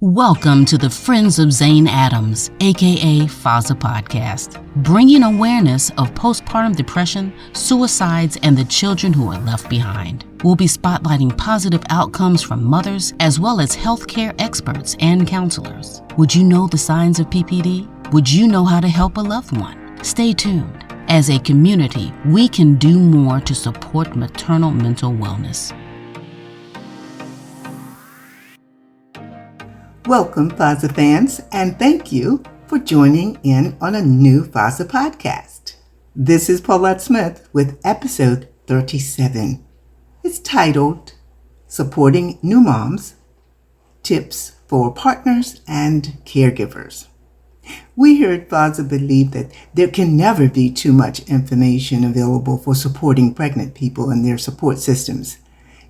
Welcome to the Friends of Zane Adams, aka FOZA podcast, bringing awareness of postpartum depression, suicides, and the children who are left behind. We'll be spotlighting positive outcomes from mothers as well as healthcare experts and counselors. Would you know the signs of PPD? Would you know how to help a loved one? Stay tuned. As a community, we can do more to support maternal mental wellness. Welcome, FOZA fans, and thank you for joining in on a new FOZA podcast. This is Paulette Smith with episode 37. It's titled Supporting New Moms, Tips for Partners and Caregivers. We here at FOZA believe that there can never be too much information available for supporting pregnant people and their support systems.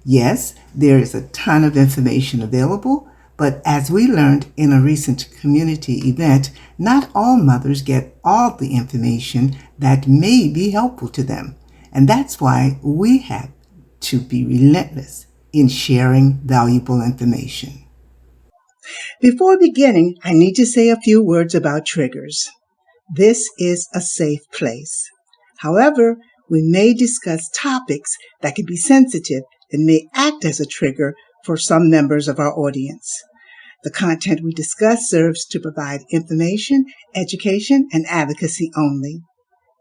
Yes, there is a ton of information available, but as we learned in a recent community event, not all mothers get all the information that may be helpful to them. And that's why we have to be relentless in sharing valuable information. Before beginning, I need to say a few words about triggers. This is a safe place. However, we may discuss topics that can be sensitive and may act as a trigger for some members of our audience. The content we discuss serves to provide information, education, and advocacy only.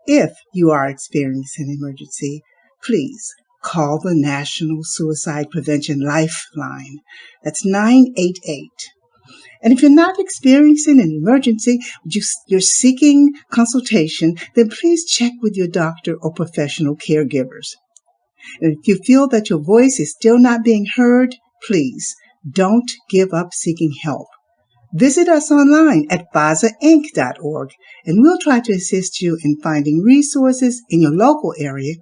If you are experiencing an emergency, please call the National Suicide Prevention Lifeline. That's 988. And if you're not experiencing an emergency, you're seeking consultation, then please check with your doctor or professional caregivers. And if you feel that your voice is still not being heard, please don't give up seeking help. Visit us online at FOZAinc.org, and we'll try to assist you in finding resources in your local area,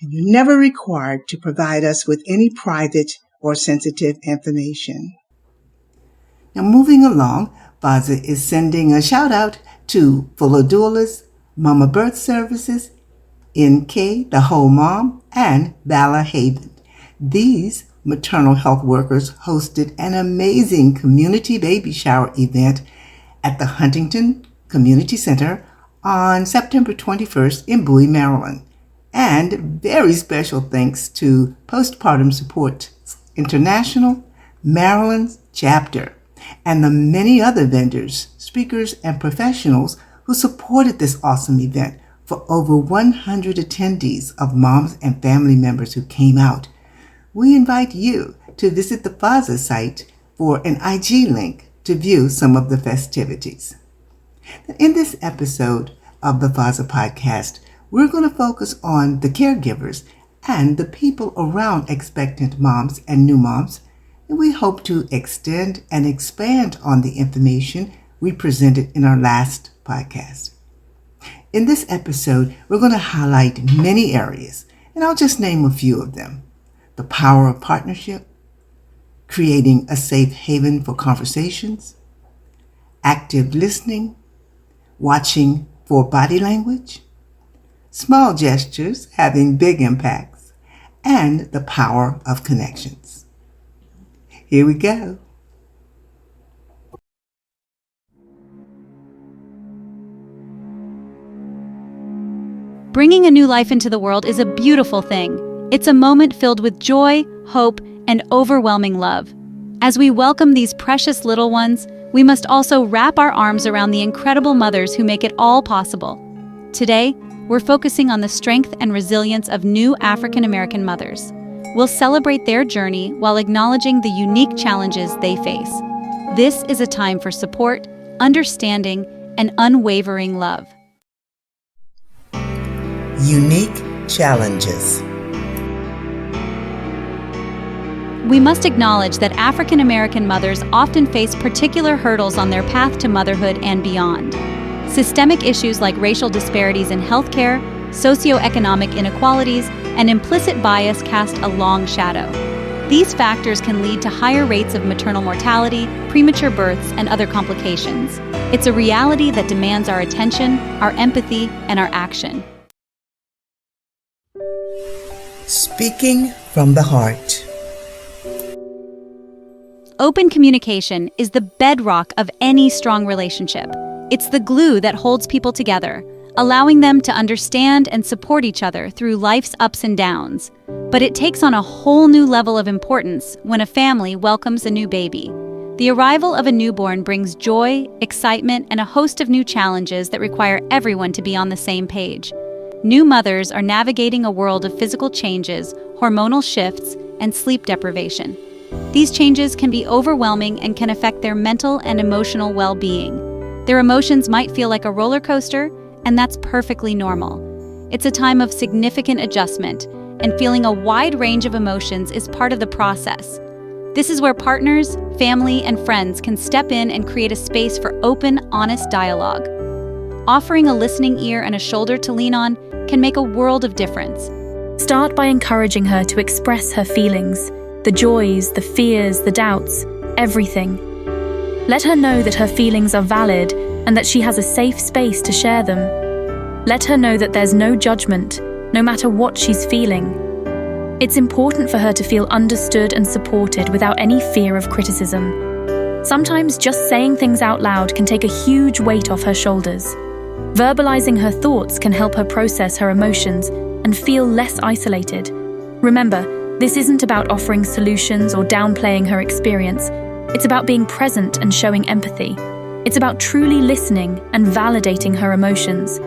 and you're never required to provide us with any private or sensitive information. Now, moving along, FOZA is sending a shout out to Fuller Doulas, Mama Birth Services, NK, The Whole Mom, and Bala Haven. These maternal health workers hosted an amazing community baby shower event at the Huntington Community Center on September 21st in Bowie, Maryland. And very special thanks to Postpartum Support International, Maryland's chapter, and the many other vendors, speakers, and professionals who supported this awesome event for over 100 attendees of moms and family members who came out. We invite you to visit the FOZA site for an IG link to view some of the festivities. In this episode of the FOZA podcast, we're going to focus on the caregivers and the people around expectant moms and new moms, and we hope to extend and expand on the information we presented in our last podcast. In this episode, we're going to highlight many areas, and I'll just name a few of them. The power of partnership, creating a safe haven for conversations, active listening, watching for body language, small gestures having big impacts, and the power of connections. Here we go. Bringing a new life into the world is a beautiful thing. It's a moment filled with joy, hope, and overwhelming love. As we welcome these precious little ones, we must also wrap our arms around the incredible mothers who make it all possible. Today, we're focusing on the strength and resilience of new African American mothers. We'll celebrate their journey while acknowledging the unique challenges they face. This is a time for support, understanding, and unwavering love. Unique challenges. We must acknowledge that African American mothers often face particular hurdles on their path to motherhood and beyond. Systemic issues like racial disparities in healthcare, socioeconomic inequalities, and implicit bias cast a long shadow. These factors can lead to higher rates of maternal mortality, premature births, and other complications. It's a reality that demands our attention, our empathy, and our action. Speaking from the heart. Open communication is the bedrock of any strong relationship. It's the glue that holds people together, allowing them to understand and support each other through life's ups and downs. But it takes on a whole new level of importance when a family welcomes a new baby. The arrival of a newborn brings joy, excitement, and a host of new challenges that require everyone to be on the same page. New mothers are navigating a world of physical changes, hormonal shifts, and sleep deprivation. These changes can be overwhelming and can affect their mental and emotional well-being. Their emotions might feel like a roller coaster, and that's perfectly normal. It's a time of significant adjustment, and feeling a wide range of emotions is part of the process. This is where partners, family, and friends can step in and create a space for open, honest dialogue. Offering a listening ear and a shoulder to lean on can make a world of difference. Start by encouraging her to express her feelings, the joys, the fears, the doubts, everything. Let her know that her feelings are valid and that she has a safe space to share them. Let her know that there's no judgment, no matter what she's feeling. It's important for her to feel understood and supported without any fear of criticism. Sometimes just saying things out loud can take a huge weight off her shoulders. Verbalizing her thoughts can help her process her emotions and feel less isolated. Remember, this isn't about offering solutions or downplaying her experience. It's about being present and showing empathy. It's about truly listening and validating her emotions.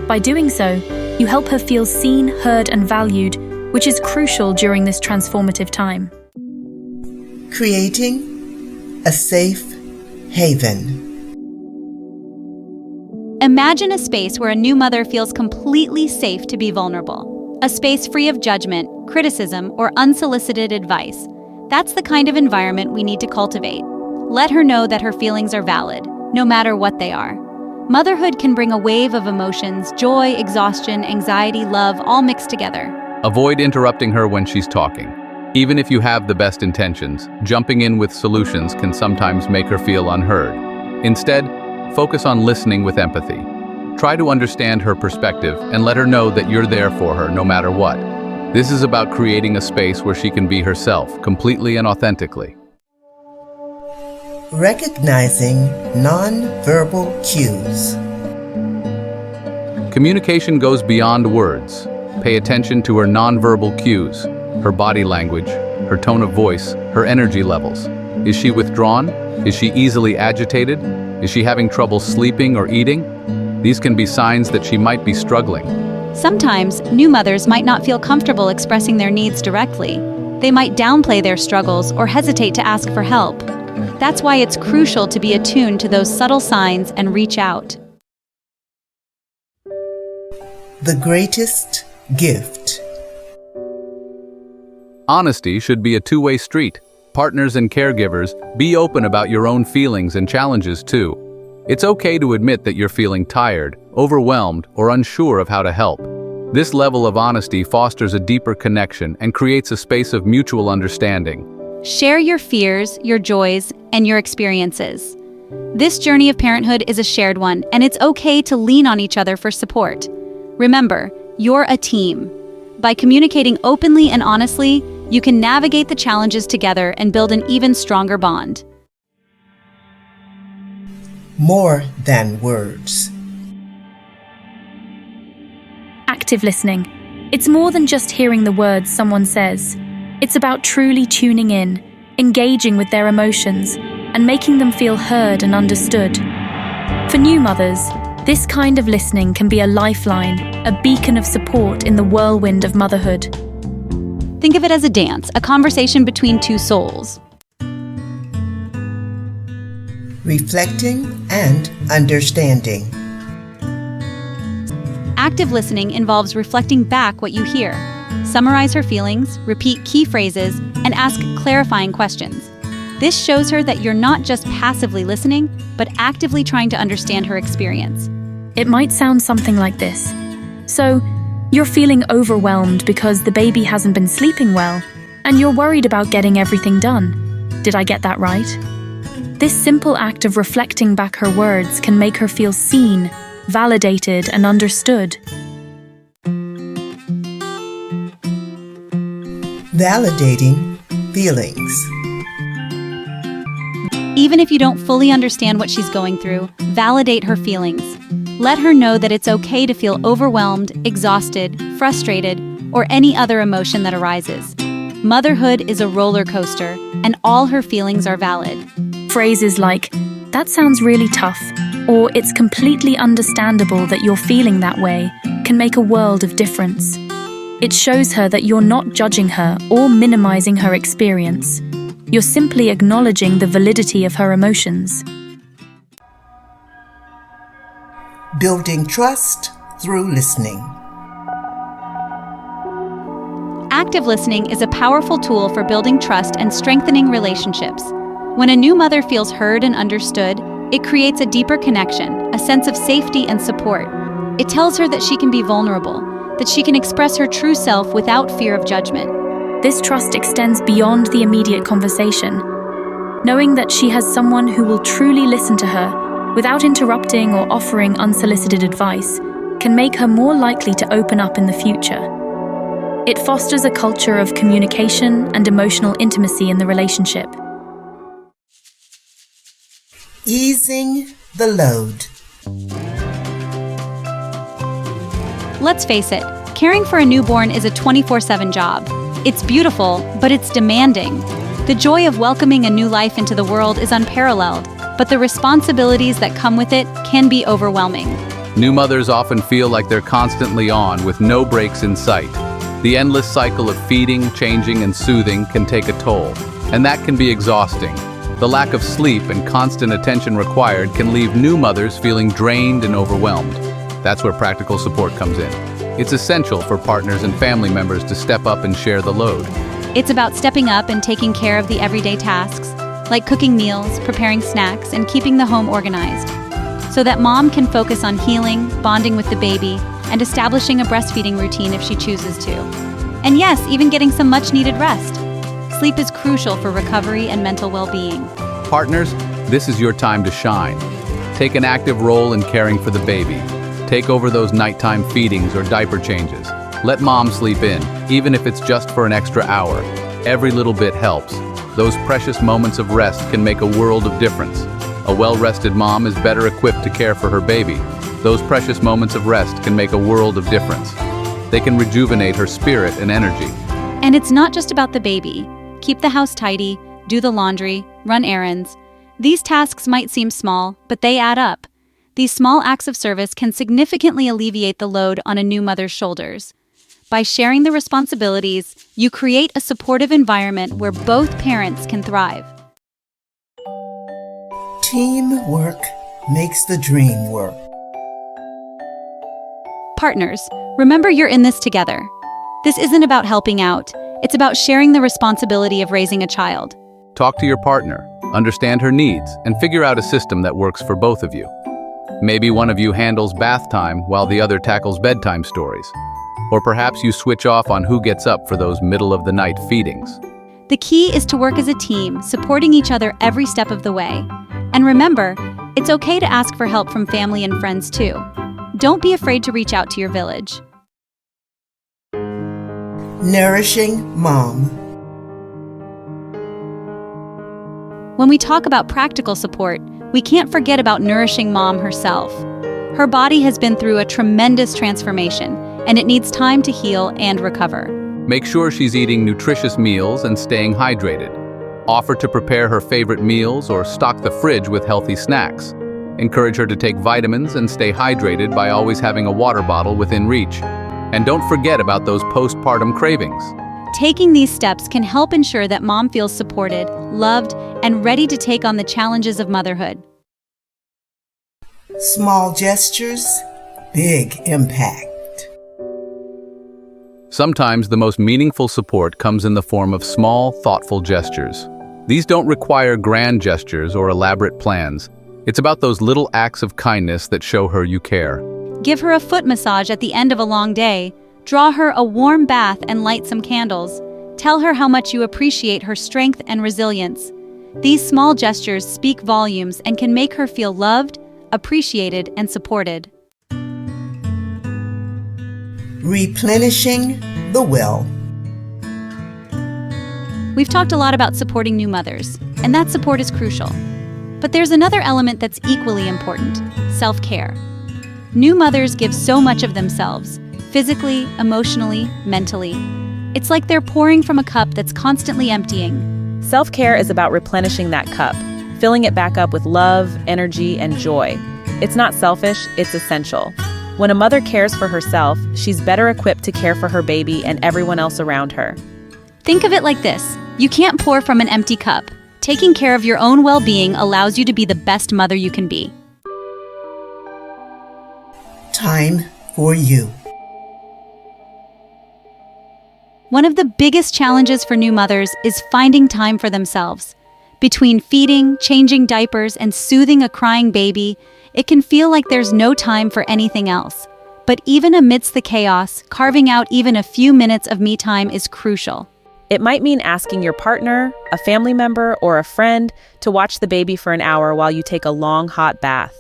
By doing so, you help her feel seen, heard, and valued, which is crucial during this transformative time. Creating a safe haven. Imagine a space where a new mother feels completely safe to be vulnerable. A space free of judgment, criticism, or unsolicited advice. That's the kind of environment we need to cultivate. Let her know that her feelings are valid, no matter what they are. Motherhood can bring a wave of emotions, joy, exhaustion, anxiety, love, all mixed together. Avoid interrupting her when she's talking. Even if you have the best intentions, jumping in with solutions can sometimes make her feel unheard. Instead, focus on listening with empathy. Try to understand her perspective and let her know that you're there for her no matter what. This is about creating a space where she can be herself, completely and authentically. Recognizing nonverbal cues. Communication goes beyond words. Pay attention to her nonverbal cues, her body language, her tone of voice, her energy levels. Is she withdrawn? Is she easily agitated? Is she having trouble sleeping or eating? These can be signs that she might be struggling. Sometimes, new mothers might not feel comfortable expressing their needs directly. They might downplay their struggles or hesitate to ask for help. That's why it's crucial to be attuned to those subtle signs and reach out. The greatest gift. Honesty should be a two-way street. Partners and caregivers, be open about your own feelings and challenges too. It's okay to admit that you're feeling tired, overwhelmed, or unsure of how to help. This level of honesty fosters a deeper connection and creates a space of mutual understanding. Share your fears, your joys, and your experiences. This journey of parenthood is a shared one, and it's okay to lean on each other for support. Remember, you're a team. By communicating openly and honestly, you can navigate the challenges together and build an even stronger bond. More than words. Active listening. It's more than just hearing the words someone says. It's about truly tuning in, engaging with their emotions, and making them feel heard and understood. For new mothers, this kind of listening can be a lifeline, a beacon of support in the whirlwind of motherhood. Think of it as a dance, a conversation between two souls. Reflecting and understanding. Active listening involves reflecting back what you hear. Summarize her feelings, repeat key phrases, and ask clarifying questions. This shows her that you're not just passively listening, but actively trying to understand her experience. It might sound something like this. So, you're feeling overwhelmed because the baby hasn't been sleeping well, and you're worried about getting everything done. Did I get that right? This simple act of reflecting back her words can make her feel seen, validated, and understood. Validating feelings. Even if you don't fully understand what she's going through, validate her feelings. Let her know that it's okay to feel overwhelmed, exhausted, frustrated, or any other emotion that arises. Motherhood is a roller coaster, and all her feelings are valid. Phrases like, "That sounds really tough," or "It's completely understandable that you're feeling that way," can make a world of difference. It shows her that you're not judging her or minimizing her experience. You're simply acknowledging the validity of her emotions. Building trust through listening. Active listening is a powerful tool for building trust and strengthening relationships. When a new mother feels heard and understood, it creates a deeper connection, a sense of safety and support. It tells her that she can be vulnerable, that she can express her true self without fear of judgment. This trust extends beyond the immediate conversation. Knowing that she has someone who will truly listen to her without interrupting or offering unsolicited advice can make her more likely to open up in the future. It fosters a culture of communication and emotional intimacy in the relationship. Easing the load. Let's face it, caring for a newborn is a 24/7 job. It's beautiful, but it's demanding. The joy of welcoming a new life into the world is unparalleled, but the responsibilities that come with it can be overwhelming. New mothers often feel like they're constantly on with no breaks in sight. The endless cycle of feeding, changing, and soothing can take a toll, and that can be exhausting. The lack of sleep and constant attention required can leave new mothers feeling drained and overwhelmed. That's where practical support comes in. It's essential for partners and family members to step up and share the load. It's about stepping up and taking care of the everyday tasks, like cooking meals, preparing snacks, and keeping the home organized, so that mom can focus on healing, bonding with the baby, and establishing a breastfeeding routine if she chooses to. And yes, even getting some much-needed rest. Sleep is crucial for recovery and mental well-being. Partners, this is your time to shine. Take an active role in caring for the baby. Take over those nighttime feedings or diaper changes. Let mom sleep in, even if it's just for an extra hour. Every little bit helps. Those precious moments of rest can make a world of difference. A well-rested mom is better equipped to care for her baby. Those precious moments of rest can make a world of difference. They can rejuvenate her spirit and energy. And it's not just about the baby. Keep the house tidy, do the laundry, run errands. These tasks might seem small, but they add up. These small acts of service can significantly alleviate the load on a new mother's shoulders. By sharing the responsibilities, you create a supportive environment where both parents can thrive. Teamwork makes the dream work. Partners, remember you're in this together. This isn't about helping out. It's about sharing the responsibility of raising a child. Talk to your partner, understand her needs, and figure out a system that works for both of you. Maybe one of you handles bath time while the other tackles bedtime stories. Or perhaps you switch off on who gets up for those middle-of-the-night feedings. The key is to work as a team, supporting each other every step of the way. And remember, it's okay to ask for help from family and friends too. Don't be afraid to reach out to your village. Nourishing Mom. When we talk about practical support, we can't forget about Nourishing Mom herself. Her body has been through a tremendous transformation, and it needs time to heal and recover. Make sure she's eating nutritious meals and staying hydrated. Offer to prepare her favorite meals or stock the fridge with healthy snacks. Encourage her to take vitamins and stay hydrated by always having a water bottle within reach. And don't forget about those postpartum cravings. Taking these steps can help ensure that mom feels supported, loved, and ready to take on the challenges of motherhood. Small gestures, big impact. Sometimes the most meaningful support comes in the form of small, thoughtful gestures. These don't require grand gestures or elaborate plans. It's about those little acts of kindness that show her you care. Give her a foot massage at the end of a long day. Draw her a warm bath and light some candles. Tell her how much you appreciate her strength and resilience. These small gestures speak volumes and can make her feel loved, appreciated, and supported. Replenishing the well. We've talked a lot about supporting new mothers, and that support is crucial. But there's another element that's equally important: self-care. New mothers give so much of themselves, physically, emotionally, mentally. It's like they're pouring from a cup that's constantly emptying. Self-care is about replenishing that cup, filling it back up with love, energy, and joy. It's not selfish, it's essential. When a mother cares for herself, she's better equipped to care for her baby and everyone else around her. Think of it like this: you can't pour from an empty cup. Taking care of your own well-being allows you to be the best mother you can be. Time for you. One of the biggest challenges for new mothers is finding time for themselves. Between feeding, changing diapers, and soothing a crying baby, it can feel like there's no time for anything else. But even amidst the chaos, carving out even a few minutes of me time is crucial. It might mean asking your partner, a family member, or a friend to watch the baby for an hour while you take a long, hot bath.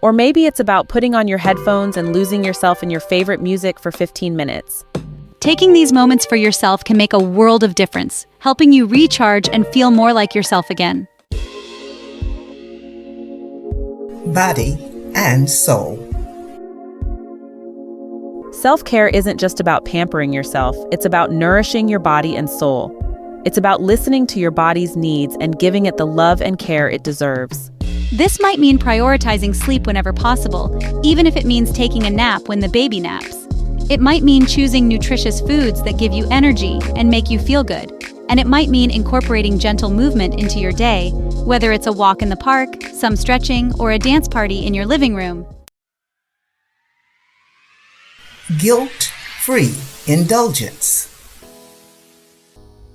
Or maybe it's about putting on your headphones and losing yourself in your favorite music for 15 minutes. Taking these moments for yourself can make a world of difference, helping you recharge and feel more like yourself again. Body and soul. Self-care isn't just about pampering yourself, it's about nourishing your body and soul. It's about listening to your body's needs and giving it the love and care it deserves. This might mean prioritizing sleep whenever possible, even if it means taking a nap when the baby naps. It might mean choosing nutritious foods that give you energy and make you feel good. And it might mean incorporating gentle movement into your day, whether it's a walk in the park, some stretching, or a dance party in your living room. Guilt-free indulgence.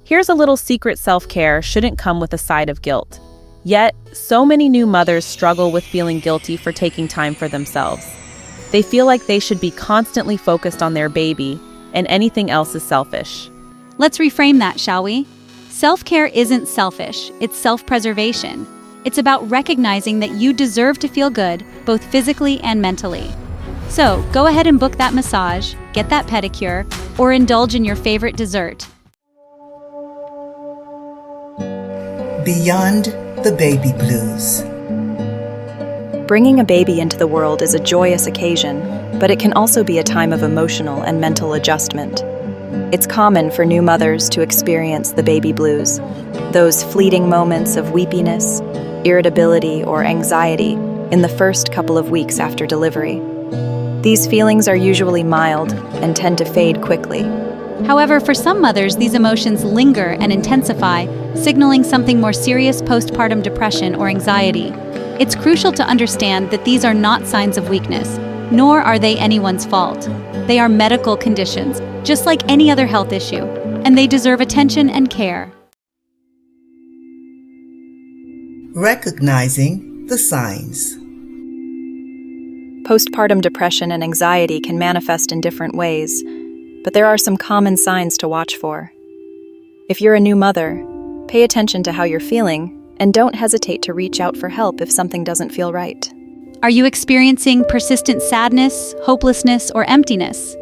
Here's a little secret: self-care shouldn't come with a side of guilt. Yet, so many new mothers struggle with feeling guilty for taking time for themselves. They feel like they should be constantly focused on their baby, and anything else is selfish. Let's reframe that, shall we? Self-care isn't selfish, it's self-preservation. It's about recognizing that you deserve to feel good, both physically and mentally. So, go ahead and book that massage, get that pedicure, or indulge in your favorite dessert. Beyond the baby blues. Bringing a baby into the world is a joyous occasion, but it can also be a time of emotional and mental adjustment. It's common for new mothers to experience the baby blues, those fleeting moments of weepiness, irritability, or anxiety in the first couple of weeks after delivery. These feelings are usually mild and tend to fade quickly. However, for some mothers, these emotions linger and intensify, signaling something more serious: postpartum depression or anxiety. It's crucial to understand that these are not signs of weakness, nor are they anyone's fault. They are medical conditions, just like any other health issue, and they deserve attention and care. Recognizing the signs. Postpartum depression and anxiety can manifest in different ways, but there are some common signs to watch for. If you're a new mother, pay attention to how you're feeling and don't hesitate to reach out for help if something doesn't feel right. Are you experiencing persistent sadness, hopelessness, or emptiness?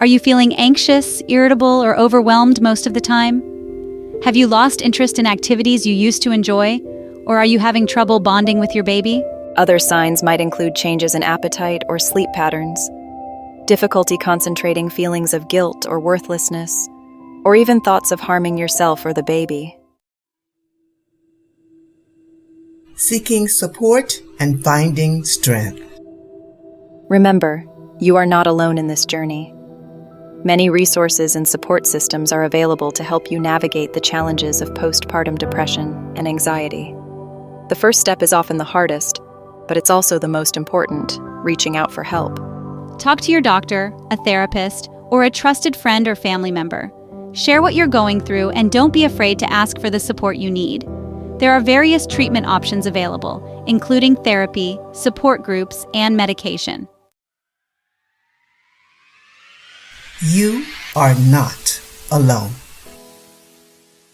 Are you feeling anxious, irritable, or overwhelmed most of the time? Have you lost interest in activities you used to enjoy? Or are you having trouble bonding with your baby? Other signs might include changes in appetite or sleep patterns, difficulty concentrating, feelings of guilt or worthlessness, or even thoughts of harming yourself or the baby. Seeking support and finding strength. Remember, you are not alone in this journey. Many resources and support systems are available to help you navigate the challenges of postpartum depression and anxiety. The first step is often the hardest, but it's also the most important: reaching out for help. Talk to your doctor, a therapist, or a trusted friend or family member. Share what you're going through and don't be afraid to ask for the support you need. There are various treatment options available, including therapy, support groups, and medication. You are not alone.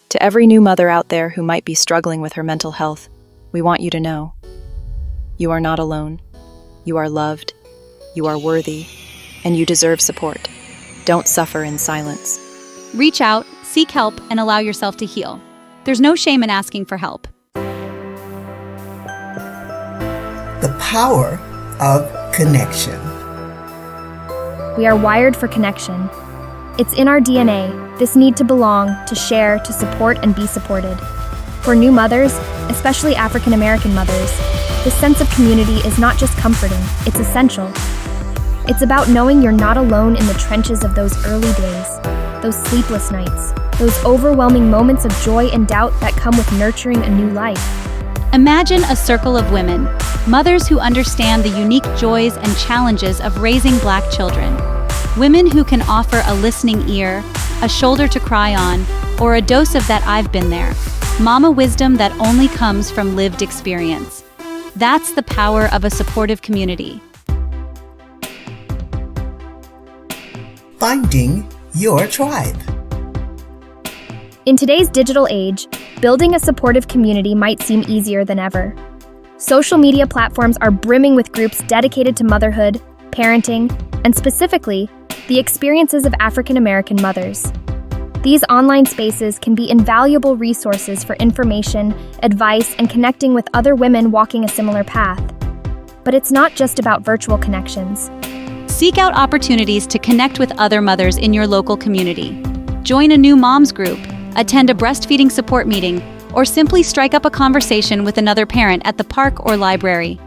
To every new mother out there who might be struggling with her mental health, we want you to know: you are not alone. You are loved, you are worthy, and you deserve support. Don't suffer in silence. Reach out, seek help, and allow yourself to heal. There's no shame in asking for help. the power of connection. We are wired for connection. It's in our DNA, this need to belong, to share, to support, and be supported. For new mothers, especially African American mothers, this sense of community is not just comforting, it's essential. It's about knowing you're not alone in the trenches of those early days, those sleepless nights, those overwhelming moments of joy and doubt that come with nurturing a new life. Imagine a circle of women, mothers who understand the unique joys and challenges of raising Black children. Women who can offer a listening ear, a shoulder to cry on, or a dose of that "I've been there" mama wisdom that only comes from lived experience. That's the power of a supportive community. Finding your tribe. In today's digital age, building a supportive community might seem easier than ever. Social media platforms are brimming with groups dedicated to motherhood, parenting, and specifically, the experiences of African American mothers. These online spaces can be invaluable resources for information, advice, and connecting with other women walking a similar path. But it's not just about virtual connections. Seek out opportunities to connect with other mothers in your local community. Join a new moms group, attend a breastfeeding support meeting, or simply strike up a conversation with another parent at the park or library.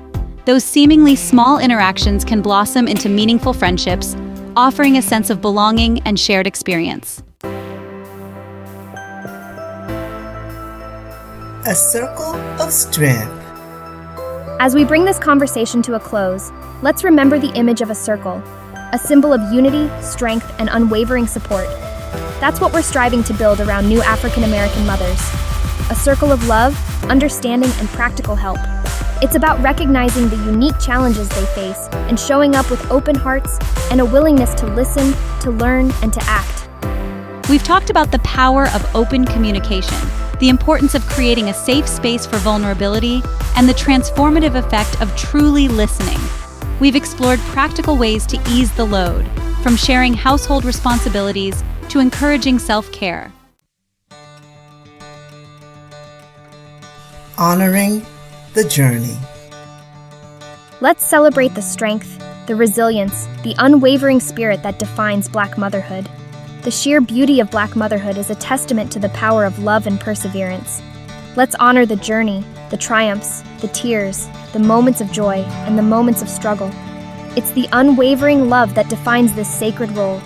Those seemingly small interactions can blossom into meaningful friendships, offering a sense of belonging and shared experience. A circle of strength. As we bring this conversation to a close, let's remember the image of a circle, a symbol of unity, strength, and unwavering support. That's what we're striving to build around new African American mothers. A circle of love, understanding, and practical help. It's about recognizing the unique challenges they face and showing up with open hearts and a willingness to listen, to learn, and to act. We've talked about the power of open communication, the importance of creating a safe space for vulnerability, and the transformative effect of truly listening. We've explored practical ways to ease the load, from sharing household responsibilities to encouraging self-care. Honoring the journey. Let's celebrate the strength, the resilience, the unwavering spirit that defines Black motherhood. The sheer beauty of Black motherhood is a testament to the power of love and perseverance. Let's honor the journey, the triumphs, the tears, the moments of joy, and the moments of struggle. It's the unwavering love that defines this sacred role,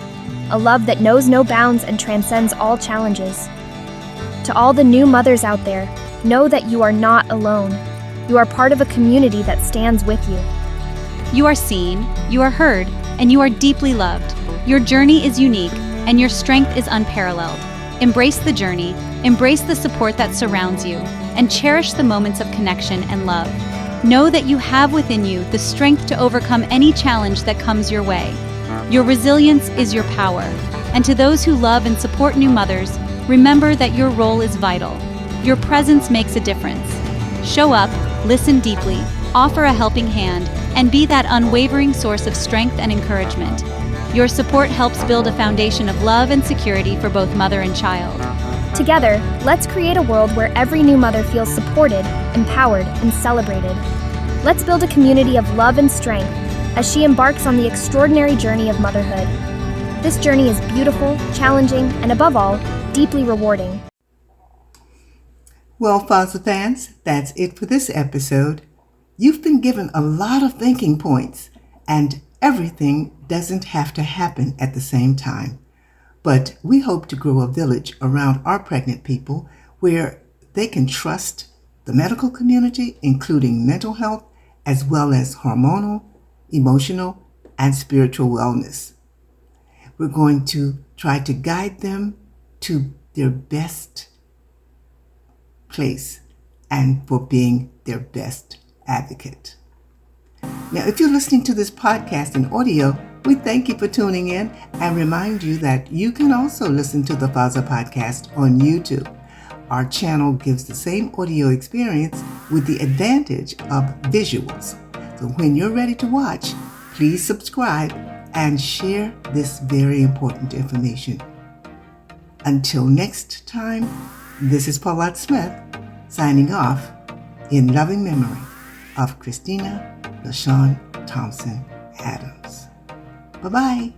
a love that knows no bounds and transcends all challenges. To all the new mothers out there, know that you are not alone. You are part of a community that stands with you. You are seen, you are heard, and you are deeply loved. Your journey is unique, and your strength is unparalleled. Embrace the journey, embrace the support that surrounds you, and cherish the moments of connection and love. Know that you have within you the strength to overcome any challenge that comes your way. Your resilience is your power. And to those who love and support new mothers, remember that your role is vital. Your presence makes a difference. Show up, listen deeply, offer a helping hand, and be that unwavering source of strength and encouragement. Your support helps build a foundation of love and security for both mother and child. Together, let's create a world where every new mother feels supported, empowered, and celebrated. Let's build a community of love and strength as she embarks on the extraordinary journey of motherhood. This journey is beautiful, challenging, and above all, deeply rewarding. Well, FOZA fans, that's it for this episode. You've been given a lot of thinking points, and everything doesn't have to happen at the same time. But we hope to grow a village around our pregnant people where they can trust the medical community, including mental health, as well as hormonal, emotional, and spiritual wellness. We're going to try to guide them to their best place and for being their best advocate. Now, if you're listening to this podcast in audio, we thank you for tuning in and remind you that you can also listen to the FOZA podcast on YouTube. Our channel gives the same audio experience with the advantage of visuals. So when you're ready to watch, please subscribe and share this very important information. Until next time, this is Paulette Smith signing off in loving memory of Christina LaShawn Thompson Adams. Bye-bye.